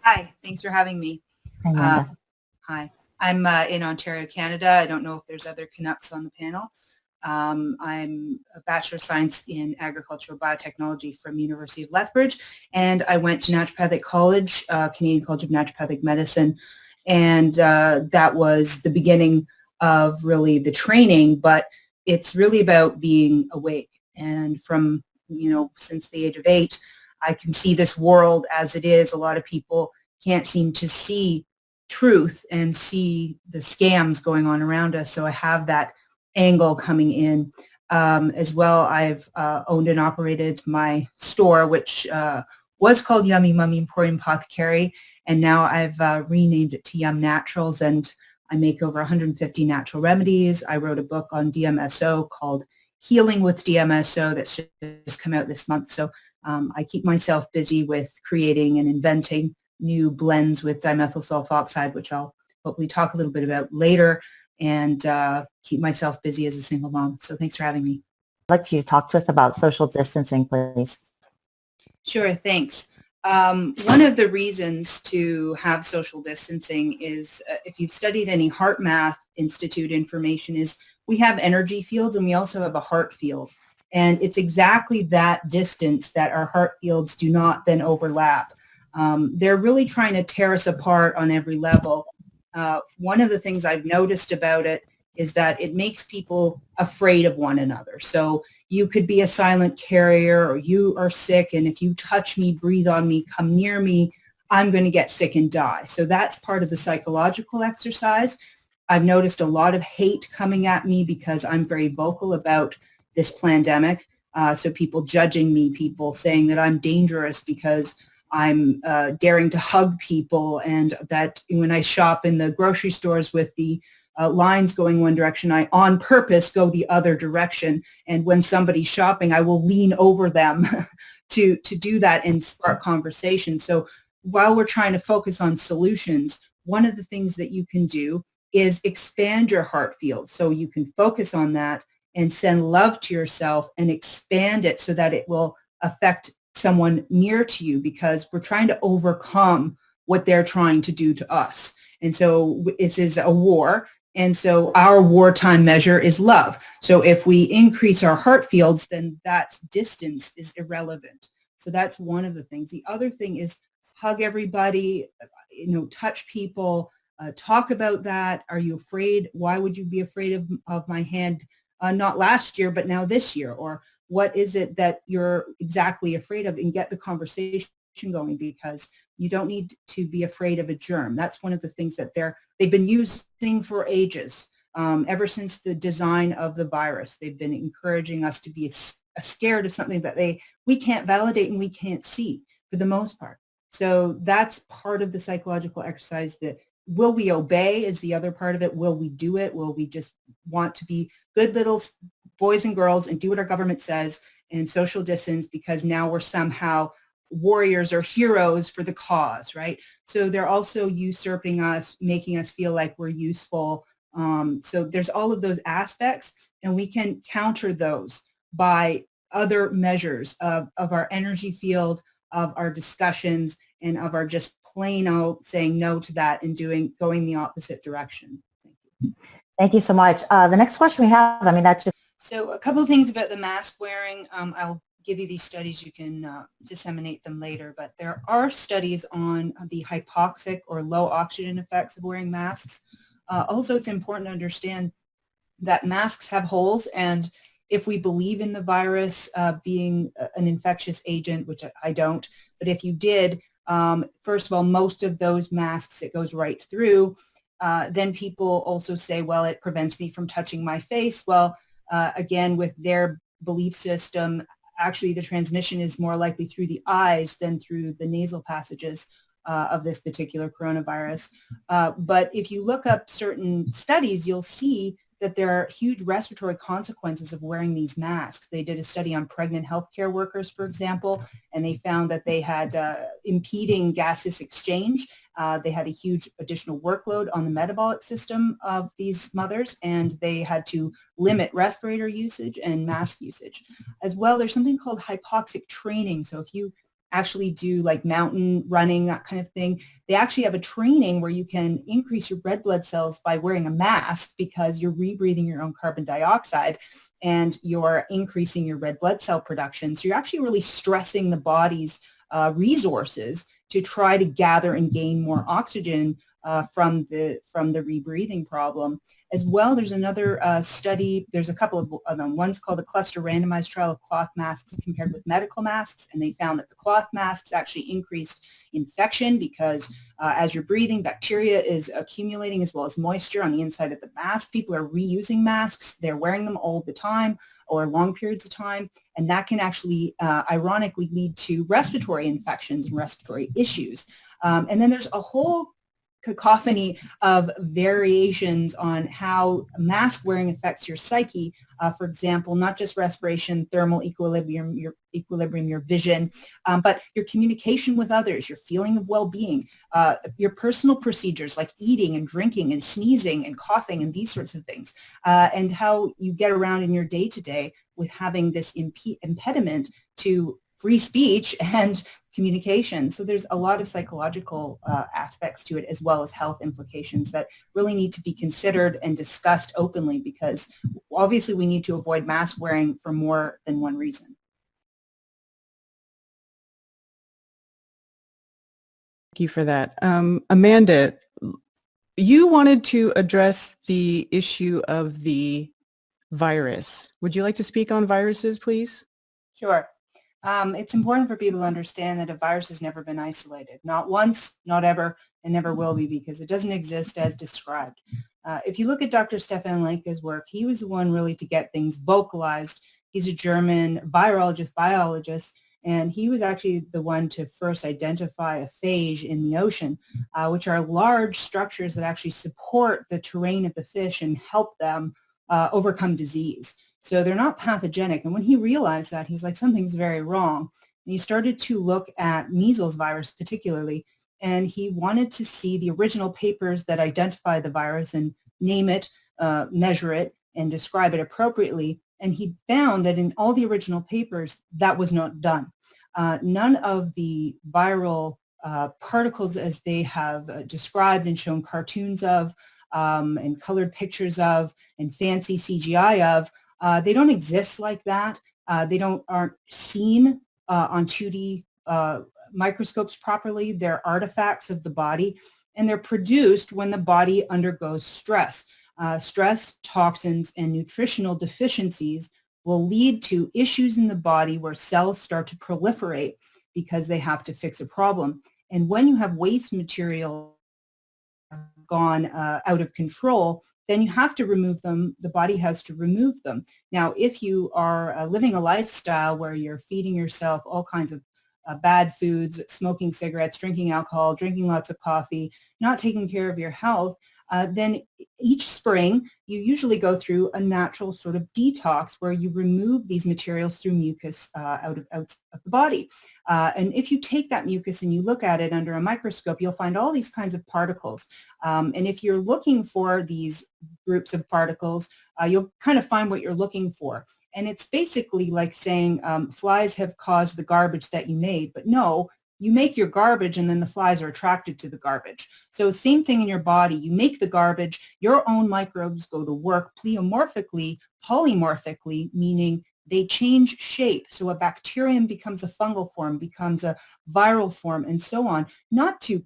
Hi, thanks for having me. Hi, Uh, Amanda. Hi, I'm in Ontario, Canada. I don't know if there's other Canucks on the panel. I'm a Bachelor of Science in Agricultural Biotechnology from University of Lethbridge, and I went to Naturopathic College, Canadian College of Naturopathic Medicine, and that was the beginning of really the training, but it's really about being awake. And from, since the age of 8, I can see this world as it is. A lot of people can't seem to see truth and see the scams going on around us. So I have that angle coming in. As well, I've owned and operated my store, which was called Yummy Mummy Emporium Apothecary, and now I've renamed it to Yum Naturals, and I make over 150 natural remedies. I wrote a book on DMSO called Healing with DMSO that's just come out this month. So I keep myself busy with creating and inventing new blends with dimethyl sulfoxide, which I'll hopefully talk a little bit about later, and keep myself busy as a single mom. So thanks for having me. I'd like you to talk to us about social distancing, please. Sure, thanks. One of the reasons to have social distancing is, if you've studied any Heart Math Institute information, is we have energy fields and we also have a heart field. And it's exactly that distance that our heart fields do not then overlap. They're really trying to tear us apart on every level. One of the things I've noticed about it is that it makes people afraid of one another. So you could be a silent carrier, or you are sick, and if you touch me, breathe on me, come near me, I'm going to get sick and die. So that's part of the psychological exercise. I've noticed a lot of hate coming at me because I'm very vocal about this pandemic. So people judging me, people saying that I'm dangerous because I'm daring to hug people, and that when I shop in the grocery stores with the lines going one direction, I on purpose go the other direction. And when somebody's shopping, I will lean over them to do that and spark conversation. So while we're trying to focus on solutions, one of the things that you can do is expand your heart field. So you can focus on that and send love to yourself and expand it so that it will affect someone near to you, because we're trying to overcome what they're trying to do to us. And so this is a war. And so our wartime measure is love. So if we increase our heart fields, then that distance is irrelevant. So that's one of the things. The other thing is hug everybody, touch people, talk about that. Are you afraid? Why would you be afraid of my hand? Not last year, but now this year? Or what is it that you're exactly afraid of? And get the conversation going, because you don't need to be afraid of a germ. That's one of the things that they've been using for ages. Ever since the design of the virus, they've been encouraging us to be scared of something that we can't validate and we can't see for the most part. So that's part of the psychological exercise. That will we obey is the other part of it. Will we do it? Will we just want to be good little boys and girls and do what our government says and social distance because now we're somehow warriors or heroes for the cause, right? So they're also usurping us, making us feel like we're useful. So there's all of those aspects, and we can counter those by other measures of our energy field, of our discussions, and of our just plain out saying no to that and going the opposite direction. Thank you. Thank you so much. The next question we have, that's just... So a couple of things about the mask wearing. I'll give you these studies. You can disseminate them later, but there are studies on the hypoxic or low oxygen effects of wearing masks. Also, it's important to understand that masks have holes, and if we believe in the virus being an infectious agent, which I don't, but if you did, first of all, most of those masks, it goes right through. Then people also say, well, it prevents me from touching my face. Well, again, with their belief system, actually the transmission is more likely through the eyes than through the nasal passages of this particular coronavirus. But if you look up certain studies, you'll see that there are huge respiratory consequences of wearing these masks. They did a study on pregnant healthcare workers, for example, and they found that they had impeding gaseous exchange. They had a huge additional workload on the metabolic system of these mothers, and they had to limit respirator usage and mask usage. As well, there's something called hypoxic training. So if you actually do like mountain running, that kind of thing, they actually have a training where you can increase your red blood cells by wearing a mask because you're rebreathing your own carbon dioxide and you're increasing your red blood cell production. So you're actually really stressing the body's resources to try to gather and gain more oxygen from the rebreathing problem. As well, there's another study, there's a couple of them. One's called a cluster randomized trial of cloth masks compared with medical masks, and they found that the cloth masks actually increased infection because as you're breathing, bacteria is accumulating as well as moisture on the inside of the mask. People are reusing masks. They're wearing them all the time or long periods of time, and that can actually ironically lead to respiratory infections and respiratory issues. And then there's a whole cacophony of variations on how mask wearing affects your psyche. For example, not just respiration, thermal equilibrium, your vision, but your communication with others, your feeling of well-being, your personal procedures like eating and drinking and sneezing and coughing and these sorts of things, and how you get around in your day-to-day with having this impediment to free speech and communication. So there's a lot of psychological aspects to it as well as health implications that really need to be considered and discussed openly, because obviously we need to avoid mask wearing for more than one reason. Thank you for that. Amanda, you wanted to address the issue of the virus. Would you like to speak on viruses, please? Sure. It's important for people to understand that a virus has never been isolated. Not once, not ever, and never will be, because it doesn't exist as described. If you look at Dr. Stefan Lenke's work, he was the one really to get things vocalized. He's a German virologist, biologist, and he was actually the one to first identify a phage in the ocean, which are large structures that actually support the terrain of the fish and help them overcome disease. So they're not pathogenic. And when he realized that, he was like, something's very wrong. And he started to look at measles virus particularly, and he wanted to see the original papers that identify the virus and name it, measure it, and describe it appropriately. And he found that in all the original papers, that was not done. None of the viral particles as they have described and shown cartoons of and colored pictures of and fancy CGI of, they don't exist like that. They aren't seen on 2D microscopes properly. They're artifacts of the body, and they're produced when the body undergoes stress. Stress, toxins, and nutritional deficiencies will lead to issues in the body where cells start to proliferate because they have to fix a problem. And when you have waste material gone out of control, then you have to remove them. The body has to remove them. Now, if you are living a lifestyle where you're feeding yourself all kinds of bad foods, smoking cigarettes, drinking alcohol, drinking lots of coffee, not taking care of your health, then each spring you usually go through a natural sort of detox where you remove these materials through mucus out of the body. And if you take that mucus and you look at it under a microscope, you'll find all these kinds of particles. And if you're looking for these groups of particles, you'll kind of find what you're looking for. And it's basically like saying flies have caused the garbage that you made, but no, you make your garbage and then the flies are attracted to the garbage. So same thing in your body. You make the garbage, your own microbes go to work pleomorphically, polymorphically, meaning they change shape. So a bacterium becomes a fungal form, becomes a viral form, and so on. Not to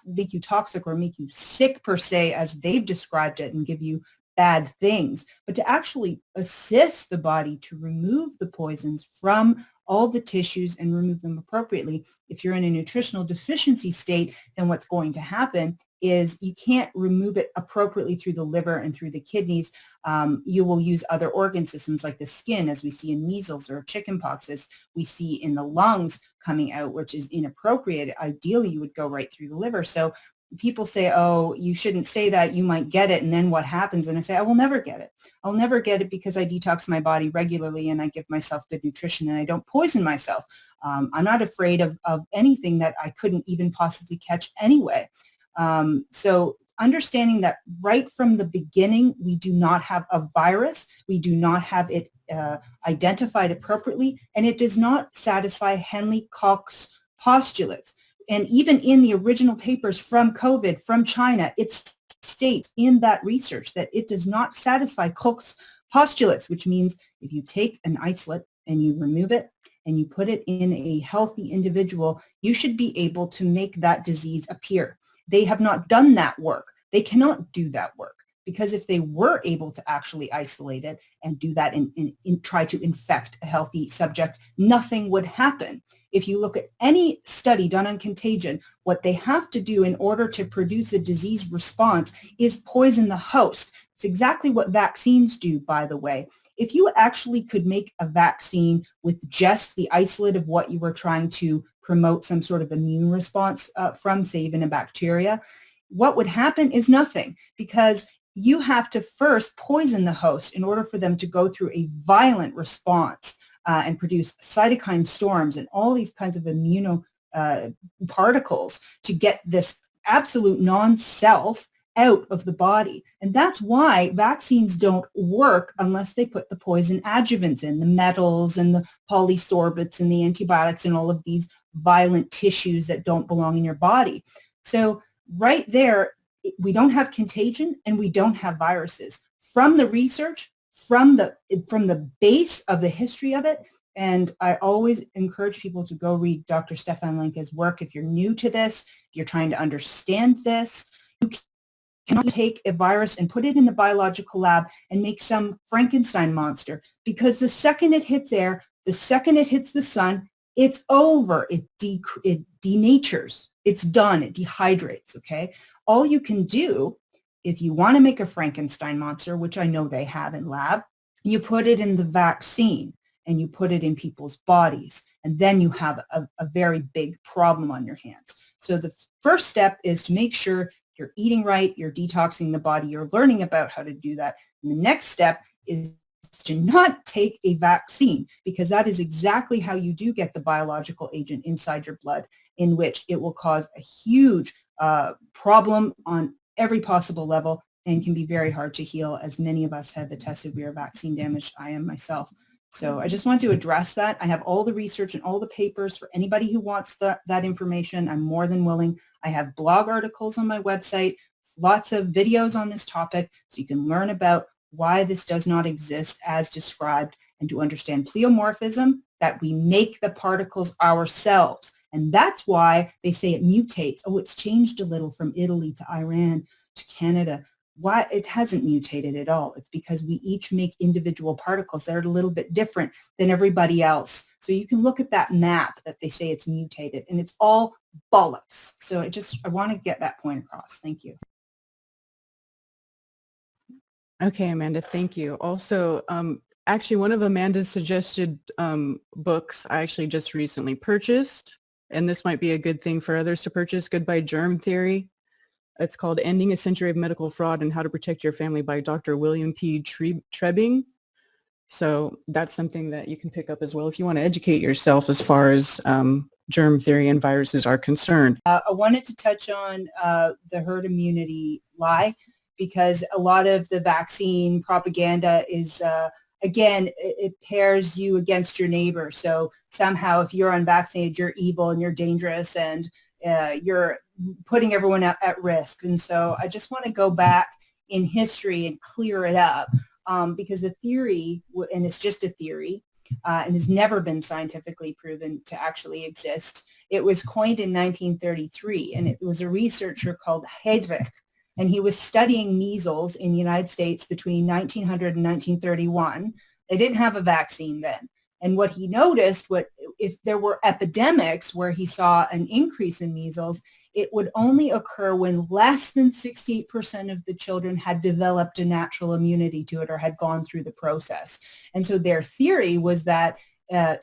make you toxic or make you sick per se, as they've described it, and give you bad things, but to actually assist the body to remove the poisons from all the tissues and remove them appropriately. If you're in a nutritional deficiency state, then what's going to happen is you can't remove it appropriately through the liver and through the kidneys. You will use other organ systems like the skin, as we see in measles or chickenpox, as we see in the lungs coming out, which is inappropriate. Ideally, you would go right through the liver. So people say, oh, you shouldn't say that, you might get it, and then what happens? And I say, I will never get it. I'll never get it because I detox my body regularly and I give myself good nutrition and I don't poison myself. I'm not afraid of anything that I couldn't even possibly catch anyway. So understanding that right from the beginning, we do not have a virus. We do not have it identified appropriately, and it does not satisfy Henley-Cox postulates. And even in the original papers from COVID, from China, it states in that research that it does not satisfy Cox postulates, which means if you take an isolate and you remove it and you put it in a healthy individual, you should be able to make that disease appear. They have not done that work. They cannot do that work, because if they were able to actually isolate it and do that and try to infect a healthy subject, nothing would happen. If you look at any study done on contagion, what they have to do in order to produce a disease response is poison the host. It's exactly what vaccines do, by the way. If you actually could make a vaccine with just the isolate of what you were trying to promote some sort of immune response from, say, even a bacteria, what would happen is nothing, because you have to first poison the host in order for them to go through a violent response and produce cytokine storms and all these kinds of immuno particles to get this absolute non-self out of the body. And that's why vaccines don't work unless they put the poison adjuvants in, the metals and the polysorbates and the antibiotics and all of these violent tissues that don't belong in your body. So right there, we don't have contagion and we don't have viruses. From the research, from the base of the history of it, and I always encourage people to go read Dr. Stefan Lenke's work. If you're new to this, if you're trying to understand this, you cannot take a virus and put it in a biological lab and make some Frankenstein monster, because the second it hits air, the second it hits the sun, it's over. It denatures. It's done. It dehydrates, okay? All you can do, if you want to make a Frankenstein monster, which I know they have in lab, you put it in the vaccine and you put it in people's bodies, and then you have a very big problem on your hands. So the first step is to make sure you're eating right, you're detoxing the body, you're learning about how to do that. And the next step is to not take a vaccine, because that is exactly how you do get the biological agent inside your blood, in which it will cause a huge problem on every possible level and can be very hard to heal, as many of us have attested we are vaccine damaged. I am myself. So I just want to address that. I have all the research and all the papers for anybody who wants that information. I'm more than willing. I have blog articles on my website, lots of videos on this topic, so you can learn about why this does not exist as described, and to understand pleomorphism, that we make the particles ourselves. And that's why they say it mutates. Oh, it's changed a little from Italy to Iran to Canada. Why? It hasn't mutated at all. It's because we each make individual particles that are a little bit different than everybody else. So you can look at that map that they say it's mutated, and it's all bollocks. So I want to get that point across. Thank you. Okay, Amanda, thank you. Also, actually, one of Amanda's suggested books I actually just recently purchased, and this might be a good thing for others to purchase, Goodbye Germ Theory. It's called Ending a Century of Medical Fraud and How to Protect Your Family by Dr. William P. Trebing. So that's something that you can pick up as well if you want to educate yourself as far as germ theory and viruses are concerned. I wanted to touch on the herd immunity lie, because a lot of the vaccine propaganda is, again, it pairs you against your neighbor. So somehow if you're unvaccinated, you're evil and you're dangerous and you're putting everyone at risk. And so I just want to go back in history and clear it up, because the theory, and it's just a theory, and has never been scientifically proven to actually exist. It was coined in 1933, and it was a researcher called Hedwig, and he was studying measles in the United States between 1900 and 1931. They didn't have a vaccine then. And what he noticed, if there were epidemics where he saw an increase in measles, it would only occur when less than 68% of the children had developed a natural immunity to it or had gone through the process. And so their theory was that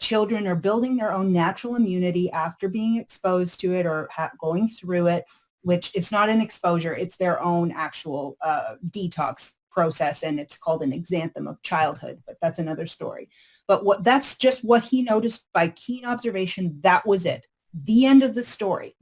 children are building their own natural immunity after being exposed to it or going through it, which it's not an exposure, it's their own actual detox process, and it's called an exanthem of childhood, but that's another story. But that's just what he noticed by keen observation. That was it. The end of the story.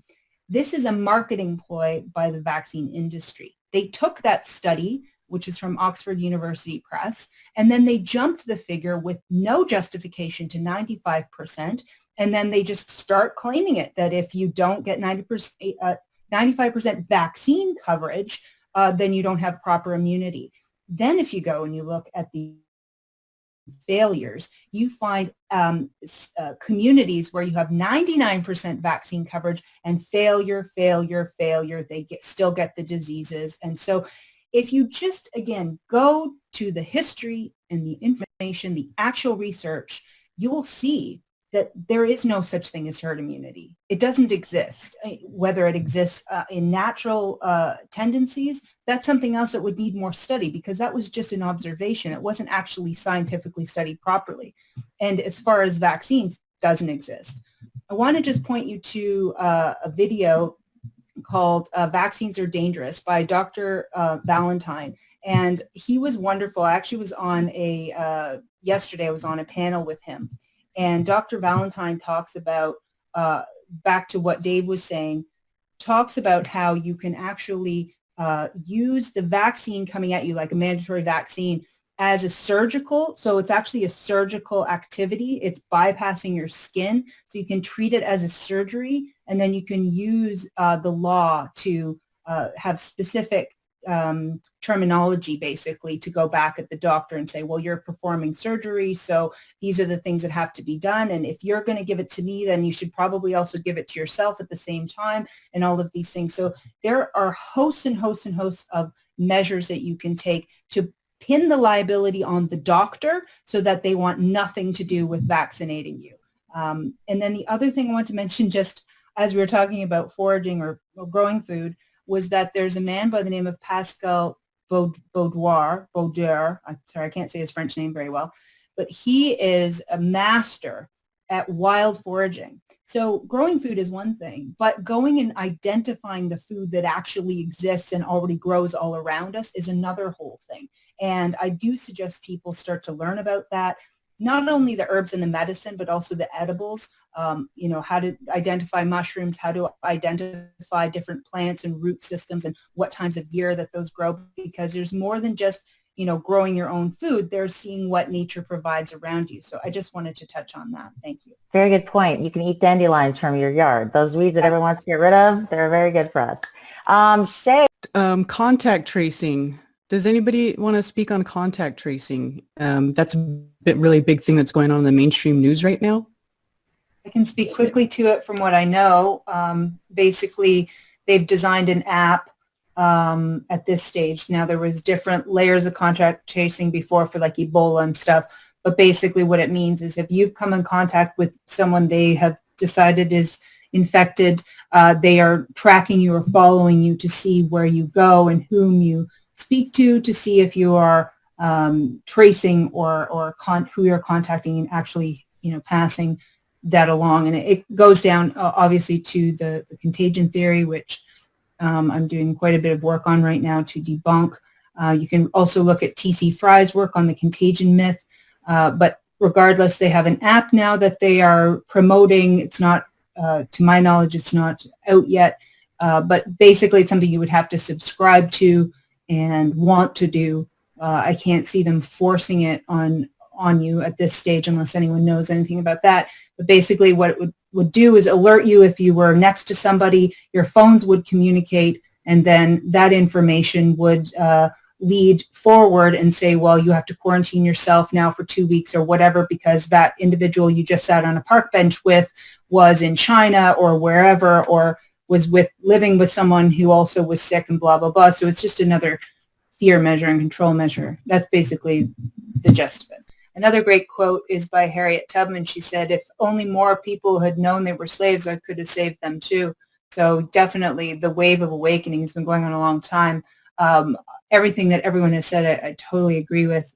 This is a marketing ploy by the vaccine industry. They took that study, which is from Oxford University Press. And then they jumped the figure with no justification to 95%. And then they just start claiming it, that if you don't get 95% vaccine coverage, then you don't have proper immunity. Then if you go and you look at the failures, you find communities where you have 99% vaccine coverage and failure, they still get the diseases. And so if you just, again, go to the history and the information, the actual research, you will see that there is no such thing as herd immunity. It doesn't exist. Whether it exists in natural tendencies, that's something else that would need more study, because that was just an observation. It wasn't actually scientifically studied properly. And as far as vaccines, doesn't exist. I want to just point you to a video called Vaccines Are Dangerous by Dr. Valentine. And he was wonderful. I actually was on yesterday I was on a panel with him. And Dr. Valentine talks about, back to what Dave was saying, talks about how you can actually use the vaccine coming at you, like a mandatory vaccine, as a surgical. So it's actually a surgical activity. It's bypassing your skin. So you can treat it as a surgery, and then you can use the law to have specific terminology, basically, to go back at the doctor and say, well, you're performing surgery, so these are the things that have to be done. And if you're going to give it to me, then you should probably also give it to yourself at the same time, and all of these things. So there are hosts and hosts and hosts of measures that you can take to pin the liability on the doctor so that they want nothing to do with vaccinating you. And then the other thing I want to mention, just as we were talking about foraging or growing food, was that there's a man by the name of Pascal Baudouin. I'm sorry, I can't say his French name very well, but he is a master at wild foraging. So growing food is one thing, but going and identifying the food that actually exists and already grows all around us is another whole thing. And I do suggest people start to learn about that, not only the herbs and the medicine, but also the edibles. How to identify mushrooms, how to identify different plants and root systems, and what times of year that those grow, because there's more than just, growing your own food. They're seeing what nature provides around you. So I just wanted to touch on that. Thank you. Very good point. You can eat dandelions from your yard. Those weeds that everyone wants to get rid of, they're very good for us. Shay. Contact tracing. Does anybody want to speak on contact tracing? That's a really big thing that's going on in the mainstream news right now. I can speak quickly to it from what I know. Basically, they've designed an app at this stage. Now, there was different layers of contact tracing before for like Ebola and stuff, but basically what it means is if you've come in contact with someone they have decided is infected, they are tracking you or following you to see where you go and whom you speak to see if you are tracing or who you're contacting and actually, passing that along. And it goes down obviously to the contagion theory, which I'm doing quite a bit of work on right now to debunk. You can also look at T.C. Fry's work on the contagion myth. But regardless, they have an app now that they are promoting. It's not, to my knowledge, it's not out yet. But basically, it's something you would have to subscribe to and want to do. I can't see them forcing it on you at this stage unless anyone knows anything about that. But basically what it would do is alert you if you were next to somebody, your phones would communicate, and then that information would lead forward and say, well, you have to quarantine yourself now for 2 weeks or whatever, because that individual you just sat on a park bench with was in China or wherever, or was living with someone who also was sick, and blah, blah, blah. So it's just another fear measure and control measure. That's basically the gist of it. Another great quote is by Harriet Tubman. She said, if only more people had known they were slaves, I could have saved them too. So definitely the wave of awakening has been going on a long time. Everything that everyone has said, I totally agree with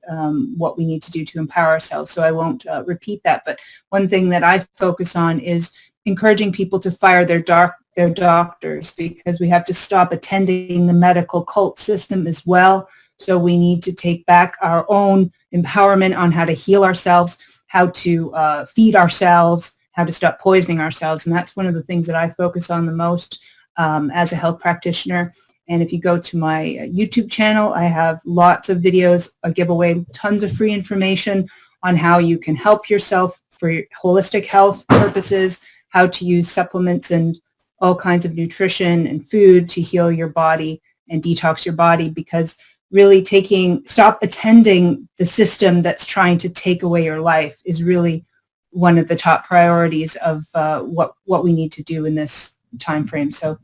what we need to do to empower ourselves. So I won't repeat that. But one thing that I focus on is encouraging people to fire their doctors, because we have to stop attending the medical cult system as well. So we need to take back our own empowerment on how to heal ourselves, how to feed ourselves, how to stop poisoning ourselves. And that's one of the things that I focus on the most as a health practitioner. And if you go to my YouTube channel, I have lots of videos. I give away tons of free information on how you can help yourself for your holistic health purposes, how to use supplements and all kinds of nutrition and food to heal your body and detox your body, because really stop attending the system that's trying to take away your life is really one of the top priorities of what we need to do in this time frame. So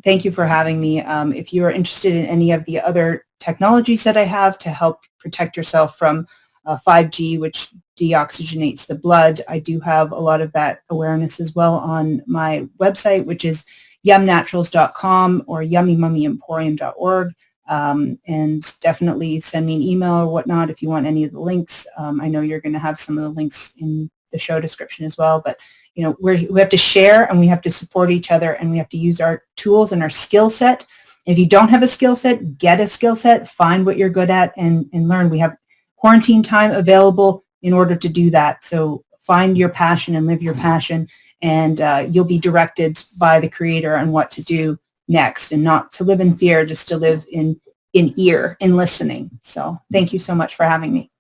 thank you for having me. If you are interested in any of the other technologies that I have to help protect yourself from 5G, which deoxygenates the blood, I do have a lot of that awareness as well on my website, which is yumnaturals.com or yummymummyemporium.org. And definitely send me an email or whatnot if you want any of the links. I know you're going to have some of the links in the show description as well, but we have to share and we have to support each other and we have to use our tools and our skill set. If you don't have a skill set, get a skill set, find what you're good at and learn. We have quarantine time available in order to do that. So find your passion and live your passion, and you'll be directed by the Creator on what to do next, and not to live in fear, just to live in listening. So thank you so much for having me.